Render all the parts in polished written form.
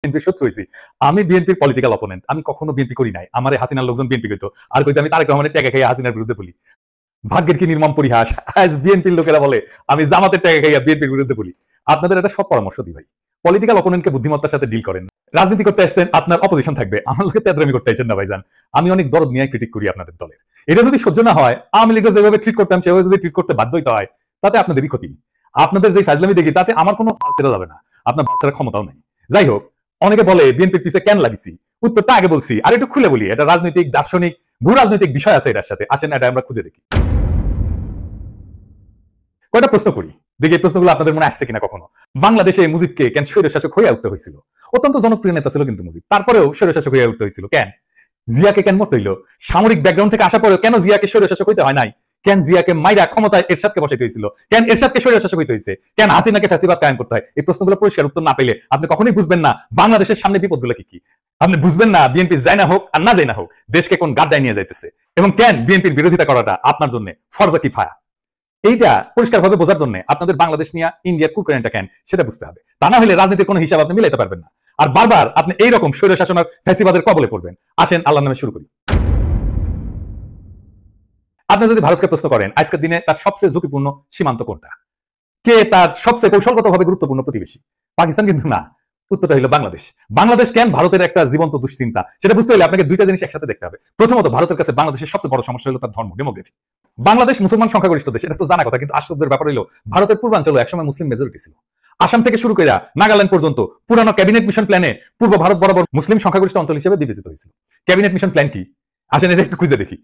বিএনপির শত্রু হয়েছি। আমি বিএনপির পলিটিক্যাল অপোনেন্ট। আমি কখনো বিএনপি করি নাই। আমার হাসিনার লোকজন বিএনপি কইতো, আর কইতো আমি তারেক রহমানের টাকা খাইয়া হাসিনার বিরুদ্ধে বলি। ভাগ্যের কি নির্মম পরিহাস, আজ বিএনপির লোকেরা বলে আমি জামাতের টাকা খাইয়া বিএনপির বিরুদ্ধে বলি। আপনাদের একটা সৎ পরামর্শ দিই ভাই, পলিটিক্যাল অপোনেন্টকে বুদ্ধিমত্তার সাথে ডিল করেন। রাজনীতি করতে আসছেন, আপনার অপোজিশন থাকবে, আমার লোকে তেদরামি করতে আসেন না ভাইজান। আমি অনেক দরদ নিয়ে ক্রিটিক করি আপনাদের দলের। এটা যদি সহ্য না হয়, আওয়ামী লীগের যেভাবে ট্রিট করতাম সেভাবে যদি ট্রিট করতে বাধ্য হইতে হয়, তাতে আপনাদেরই ক্ষতি। আপনাদের যে ফাজলামি দেখি তাতে আমার কোনো ছেড়ে যাবে না, আপনার বাচ্চার ক্ষমতাও নেই। যাই হোক, অনেকে বলে বিএনপির পিছে কেন লাগিছি, উত্তরটা আগে বলছি, আর একটু খুলে বলি। এটা রাজনৈতিক, দার্শনিক, ভূ রাজনৈতিক বিষয় আছে এটার সাথে। আসেন এটা আমরা খুঁজে দেখি। কয়টা প্রশ্ন করি, দেখি এই প্রশ্নগুলো আপনাদের মনে আসছে কিনা কখনো। বাংলাদেশে মুজিবকে কেন স্বৈরশাসক হয়ে উঠতে হয়েছিল? অত্যন্ত জনপ্রিয় নেতা ছিল কিন্তু মুজিব, তারপরেও স্বৈরশাসক হয়ে উঠতে হয়েছিল কেন? জিয়াকে কেন মরতে হইল? সামরিক ব্যাকগ্রাউন্ড থেকে আসা পরেও কেন জিয়াকে স্বৈরশাসক হইতে হয় নাই? কেন জিয়াকে মাইরা ক্ষমতায় এরশাদকে বসাইতে হয়েছিল? কেন এরশাদকে স্বৈরশাসক হইতে হয়েছে? কেন হাসিনাকে ফ্যাসিবাদ কায়েম করতে হয়? এই প্রশ্নগুলো পরিষ্কার উত্তর না পেলে আপনি কখনোই বুঝবেন না বাংলাদেশের সামনে বিপদগুলো কি কি। আপনি বুঝবেন না বিএনপি যাই না হোক আর না যাই না হোক দেশকে কোন গাড্ডায় নিয়ে যাইতেছে, এবং কেন বিএনপির বিরোধিতা করাটা আপনার জন্য ফরজা কিফায়া। এইটা পরিষ্কারভাবে বোঝার জন্য আপনাদের বাংলাদেশ নিয়ে ইন্ডিয়ার কুকুরেন্টটা কেন সেটা বুঝতে হবে। তা না হলে রাজনীতির কোনো হিসাব আপনি মিলাইতে পারবেন না, আর বারবার আপনি এইরকম স্বৈর শাসনের ফ্যাসিবাদের কবলে পড়বেন। আসেন আল্লাহর নামে শুরু করি। আপনি যদি ভারতকে প্রশ্ন করেন আজকের দিনে তার সবচেয়ে ঝুঁকিপূর্ণ সীমান্ত কোনটা, কে তার সবচেয়ে কৌশলগতভাবে গুরুত্বপূর্ণ প্রতিবেশী, পাকিস্তান কিন্তু না, উত্তরটা হলো বাংলাদেশ। বাংলাদেশ কেন ভারতের একটা জীবন্ত দুশ্চিন্তা, সেটা বুঝতে হলে আপনাকে দুইটা জিনিস একসাথে দেখতে হবে। প্রথমত, ভারতের কাছে বাংলাদেশের সবচেয়ে বড় সমস্যা হলো তার ধর্ম, ডেমোগ্রাফি। বাংলাদেশ মুসলমান সংখ্যাগরিষ্ঠ দেশ, এটা তো জানা কথা, কিন্তু আশ্চর্যের ব্যাপার হলো ভারতের পূর্বাঞ্চলে একসময় মুসলিম মেজরিটি ছিল। আসাম থেকে শুরু করে নাগাল্যান্ড পর্যন্ত পুরানো ক্যাবিনেট মিশন প্ল্যানে পূর্ব ভারত বরাবর মুসলিম সংখ্যাগরিষ্ঠ অঞ্চল হিসেবে বিবেচিত হয়েছিল। ক্যাবিনেট মিশন প্ল্যান কি? আসেন এটা একটু খুঁজে দেখি।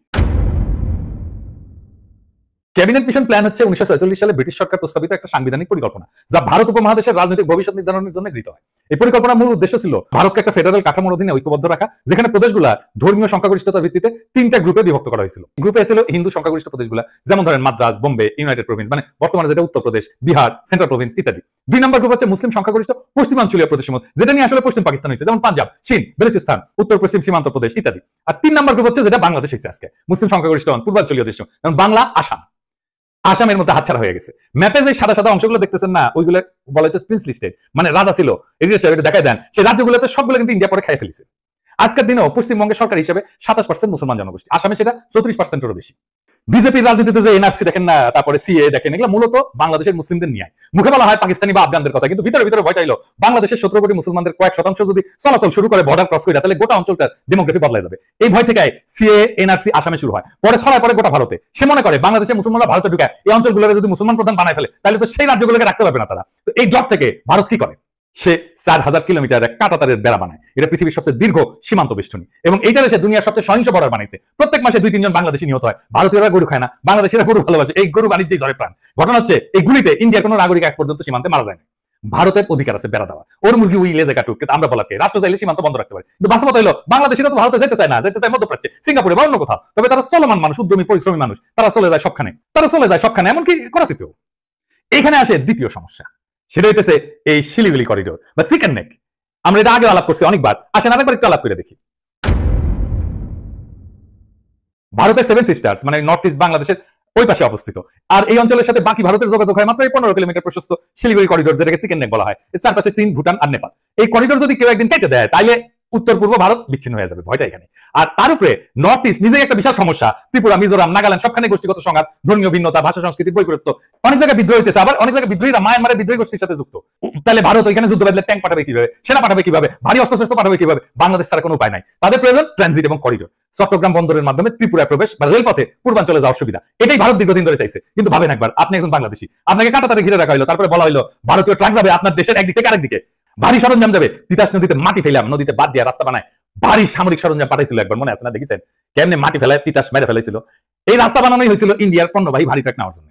ক্যাবিনেট মিশন প্ল্যান হচ্ছে 1946 সালে ব্রিটিশ সরকার প্রস্তাবিত একটা সাংবিধানিক পরিকল্পনা, যা ভারত উপমহাদেশের রাজনৈতিক ভবিষ্যৎ নির্ধারণের জন্য গৃহীত হয়। এই পরিকল্পনার মূল উদ্দেশ্য ছিল ভারতকে একটা ফেডারেল কাঠামোর অধীনে ঐক্যবদ্ধ রাখা, যেখানে প্রদেশগুলা ধর্মীয় সংখ্যাগরিষ্ঠতার ভিত্তিতে তিনটা গ্রুপে বিভক্ত করা হয়েছিল। গ্রুপে ছিল হিন্দু সংখ্যাগরিষ্ঠ প্রদেশগুলা, যেমন ধরেন মাদ্রাজ, বোম্বে, ইউনাইটেড প্রভিন্স, মানে বর্তমানে যেটা উত্তরপ্রদেশ, বিহার, সেন্ট্রাল প্রভিন্স ইত্যাদি। 2 নম্বর গ্রুপ হচ্ছে মুসলিম সংখ্যাগরিষ্ঠ পশ্চিমাঞ্চলীয় প্রদেশসমূহ, যেটা নিয়ে আসলে পশ্চিম পাকিস্তান হয়েছে, যেমন পাঞ্জাব, সিন্ধ, বেলুচিস্তান, উত্তর পশ্চিম সীমান্ত প্রদেশ ইত্যাদি। আর 3 নম্বর গ্রুপ হচ্ছে যেটা বাংলাদেশ হয়েছে আজকে, মুসলিম সংখ্যাগরিষ্ঠ পূর্বাঞ্চলীয় দেশ, যেমন বাংলা, আসাম। আসামের মধ্যে হাতছাড়া হয়ে গেছে। ম্যাপে যে সাদা সাদা অংশগুলো দেখতেছেন না, ওইগুলো বলা হচ্ছে প্রিন্স লিস্টেড, মানে রাজা ছিল, এটা দেখায় দেন। সেই রাজ্যগুলোতে সবগুলো কিন্তু ইন্ডিয়া পরে খাই ফেলেছে। আজকের দিনেও পশ্চিমবঙ্গের সরকার হিসেবে 27% মুসলমান জনগোষ্ঠী, আসামে সেটা 34%-এরও বেশি। বিজেপির রাজনীতিতে যে এনআরসি দেখেন না, তারপরে সিএ দেখেন, এগুলো মূলত বাংলাদেশের মুসলিমদের নিয়ে। মুখে বলা হয় পাকিস্তানি বা আফগানদের কথা, কিন্তু ভিতরে ভিতরে ভয়টা হলো বাংলাদেশের 17 কোটি মুসলমানদের কয়েক শতাংশ যদি চলাচল শুরু করে বর্ডার ক্রস করে, তাহলে গোটা অঞ্চলটার ডেমোগ্রাফি বদলাই যাবে। এই ভয় থেকে সিএ এনআরসি আসামে শুরু হয়, পরে ছড়ায় পরে গোটা ভারতে। সে মনে করে বাংলাদেশের মুসলমানরা ভারতে ঢুকে এই অঞ্চলগুলোকে যদি মুসলমান প্রধান বানায় ফেলে, তাহলে তো সেই রাজ্যগুলোকে রাখতে পারবে না তারা। তো এই ডট থেকে ভারত কি করে, সে 4000 কিলোমিটার কাঁটাতারের বেড়া বানায়। এটা পৃথিবীর সবচেয়ে দীর্ঘ সীমান্ত বেষ্টনী, এবং এইটারে সে দুনিয়ার সবচেয়ে সহিংস বর্ডার বানাইছে। প্রত্যেক মাসে 2-3 জন বাংলাদেশি নিহত হয়। ভারতীয়রা গরু খায় না, বাংলাদেশিরা গরু ভালোবাসে। এই গরু বাণিজ্যেই ঝরে প্রাণ। ঘটনা হচ্ছে এই গুলিতে ইন্ডিয়ার কোনো নাগরিক আজ পর্যন্ত সীমান্তে মারা যায় না। ভারতের অধিকার আছে বেড়া দেওয়া, ওর মুরগি উই লেজে কাটুক, কিন্তু আমরা বলাকে রাষ্ট্র চাইলে সীমান্ত বন্ধ রাখতে পারে। কিন্তু বাস্তবতা হলো বাংলাদেশিরা তো ভারতে যেতে চায় না, যেতে চায় মধ্যপ্রাচ্যে, সিঙ্গাপুরে বা অন্য কোথাও। তবে তারা চলমান মানুষ, উদ্যমী পরিশ্রমী মানুষ, তারা চলে যায় সবখানে, এমনকি করাচিতেও। এখানে আসে দ্বিতীয় সমস্যা, সেটা হইতেছে এই শিলিগুড়ি করিডোর বা চিকেন নেক। আমরা এটা আগে আলাপ করছি অনেকবার, আসেন আরেকবার একটু আলাপ করে দেখি। ভারতের 7 সিস্টার্স মানে নর্থ ইস্ট বাংলাদেশের ওই পাশে অবস্থিত, আর এই অঞ্চলের সাথে বাকি ভারতের যোগাযোগ হয় মাত্র 15 কিলোমিটার প্রশস্ত শিলিগুড়ি করিডোর, যেটাকে চিকেন নেক বলা হয়। এর চারপাশে চীন, ভুটান আর নেপাল। এই করিডোর যদি কেউ একদিন কেটে দেয়, তাহলে উত্তর পূর্ব ভারত বিচ্ছিন্ন হয়ে যাবে, ভয়টা এখানে। আর তার উপরে নর্থ ইস্ট নিজেই একটা বিশাল সমস্যা। ত্রিপুরা, মিজোরাম, নাগাল্যান্ড সবখানে গোষ্ঠীগত সংঘাত, ধর্মীয় ভিন্নতা, ভাষা সংস্কৃতি বৈপরীত্য, অনেক জায়গায় বিদ্রোহ হইতেছে, আবার অনেক জায়গায় বিদ্রোহীরা মায়ানমারের বিদ্রোহী গোষ্ঠীর সাথে যুক্ত। তাহলে ভারত ওইখানে যুদ্ধ বাঁধলে ট্যাঙ্ক পাঠাবে কিভাবে, সেনা পাঠাবে কিভাবে, ভারী অস্ত্রশস্ত্র পাঠাবে কিভাবে? বাংলাদেশ ছাড়া কোনো উপায় নাই। তাদের প্রয়োজন ট্রানজিট এবং করিডোর। চট্টগ্রাম বন্দরের মাধ্যমে ত্রিপুরায় প্রবেশ বা রেলপথে পূর্বাঞ্চলে যাওয়ার সুবিধা, এটাই ভারত দীর্ঘদিন ধরে চাইছে। কিন্তু ভাবেন একবার, আপনি একজন বাংলাদেশি, আপনাকে কাঁটাতারে ঘিরে রাখা হলো, তারপরে বলা হলো ভারতীয় ট্রাক যাবে আপনার দেশের একদিক থেকে আরেকদিকে, ভারী সরঞ্জাম যাবে। তিতাস নদীতে মাটি ফেলাম, নদীতে বাদ দিয়ে রাস্তা বানায় ভারী সামরিক সরঞ্জাম পাঠাইছিল একবার, মনে আছে না? দেখেছেন কেমনে মাটি ফেলায় তিতাস মেরে ফেলাইছিল? এই রাস্তা বানানোই হয়েছিল ইন্ডিয়ার পণ্যবাহী ভারী ট্রাক নেওয়ার জন্য।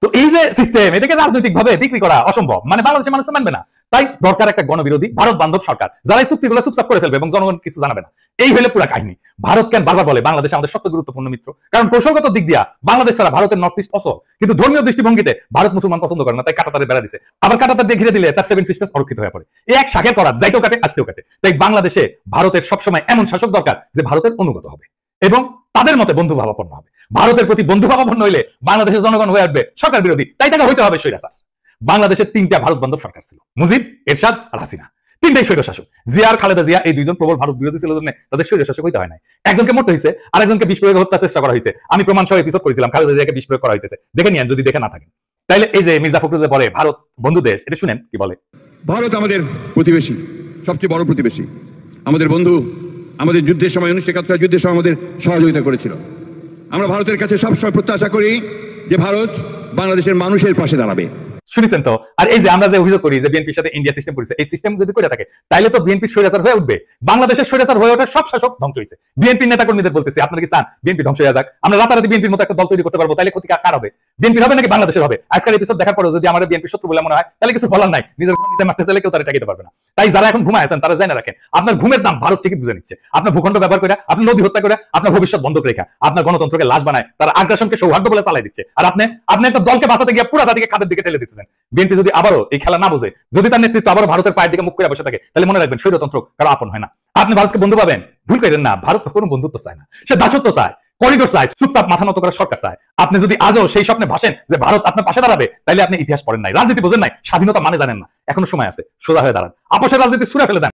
তো এই যে সিস্টেম, এটাকে রাজনৈতিক ভাবে বিক্রি করা অসম্ভব, মানে বাংলাদেশের মানুষ মানবে না। তাই দরকার একটা গণবিরোধী ভারত বান্ধব সরকার, যারা এই চুক্তিগুলো চুপচাপ করে ফেলবে এবং জনগণ কিছু জানাবে না। এই হলে পুরো কাহিনী। ভারত কেন বারবার বলে বাংলাদেশ আমাদের সবচেয়ে গুরুত্বপূর্ণ মিত্র? কারণ কৌশলগত দিক দিয়া বাংলাদেশ ছাড়া ভারতের নর্থ ইস্ট অচল, কিন্তু ধর্মীয় দৃষ্টিভঙ্গিতে ভারত মুসলমান পছন্দ করে না, তাই কাঁটাতারে বেড়া দিছে। আবার কাঁটাতার দিয়ে ঘিরে দিলে তার 7 সিস্টার্স অরক্ষিত হয়ে পড়ে। এই এক শাখের করাত যাইতেও কাটে, আসতেও কাটে। তাই বাংলাদেশে ভারতের সবসময় এমন শাসক দরকার যে ভারতের অনুগত হবে এবং তাদের মতে বন্ধুভাবাপন্ন হবে। ভারতের প্রতি বন্ধুভাবাপন্ন হইলে বাংলাদেশের জনগণ হয়ে আসবে সরকার বিরোধী, তাই তাকে হইতে হবে স্বৈরাচার। বাংলাদেশের 3টা ভারত বান্ধব সরকার ছিল, মুজিব, এরশাদ আর হাসিনা। তিনটাই স্বৈরশাসক। জিয়া আর খালেদা জিয়া এই দুইজন প্রবল ভারত বিরোধী ছিল জন্য তাদের স্বৈরশাসক হইতে হয় নাই। একজনকে মরতে হয়েছে, আরেকজনকে বিষ প্রয়োগে হত্যার চেষ্টা করা হয়েছে। আমি প্রমাণ সহ এপিসোড করেছিলাম খালেদা জিয়াকে বিষ প্রয়োগ করা হইতেছে, দেখে নিয়েন যদি দেখে না থাকেন। তাইলে এই যে মির্জা ফখরুল যে বলে ভারত বন্ধু দেশ, এটা শুনেন কি বলে। ভারত আমাদের প্রতিবেশী, সবচেয়ে বড় প্রতিবেশী, আমাদের বন্ধু। আমাদের যুদ্ধের সময় 1971 যুদ্ধের সময় আমাদের সহযোগিতা করেছিল। আমরা ভারতের কাছে সবসময় প্রত্যাশা করি যে ভারত বাংলাদেশের মানুষের পাশে দাঁড়াবে। শুনেছেন তো? আর এই যে আমরা যে অভিযোগ করি যে বিএনপির সাথে ইন্ডিয়া সিস্টেম করেছে, এই সিস্টেম যদি করে থাকে তাইলে তো বিএনপি স্বৈরাচার হয়ে উঠবে। বাংলাদেশের স্বৈরাচার হয়ে ওঠার সব শাসক ধ্বংস হয়েছে। বিএনপির নেতা কর্মীদের বলতেছি, আপনারা কি চান বিএনপি ধ্বংস হয়ে যাক? আমরা রাতারাতি বিএনপির মতো একটা দল তৈরি করতে পারবো, তাইলে ক্ষতি কার হবে? বিএনপির হবে নাকি বাংলাদেশের হবে? আজকের এপিসোড দেখার পরে যদি আমাদের বিএনপি শত্রু বলে মনে হয়, তাহলে কিছু বলার নাই। নিজের নিজে মারতে চাইলে কেউ তারা ঠেকাতে পারবে না। তাই যারা এখন ঘুমায় আছেন তারা জেনে রাখেন, আপনার ঘুমের দাম ভারত থেকে বুঝে নিচ্ছে। আপনার ভূখণ্ড ব্যবহার করে, আপনার নদী হত্যা করে, আপনার ভবিষ্যৎ বন্ধক রেখা, আপনার গণতন্ত্রকে লাশ বানায়, তারা আগ্রাসনকে সৌহার্দ্য বলে চালাই দিচ্ছে। আর আপনি একটা দলকে বাঁচাতে গিয়ে পুরো জাতিকে খাদের দিকে ঠেলে দিচ্ছেন। বিএনপি যদি আবারও এই খেলা না বোঝে, যদি তার নেতৃত্ব আবারও ভারতের পায়ের দিকে মুখ করে বসে থাকে, তাহলে মনে রাখবেন স্বৈরতন্ত্র কারো আপন হয় না। আপনি ভারতকে বন্ধু পাবেন, ভুল করেন না। ভারত কোনো বন্ধুত্ব চায় না, সে দাসত্ব চায়, করিডোর চায়, চুপচাপ মাথা নত করা সরকার চায়। আপনি যদি আজও সেই স্বপ্নে ভাসেন যে ভারত আপনার পাশে দাঁড়াবে, তাহলে আপনি ইতিহাস পড়েন নাই, রাজনীতি বোঝেন নাই, স্বাধীনতা মানে জানেন না। এখনো সময় আছে, সোজা হয়ে দাঁড়ান, আপোষের রাজনীতি ছুঁড়ে ফেলে দেন।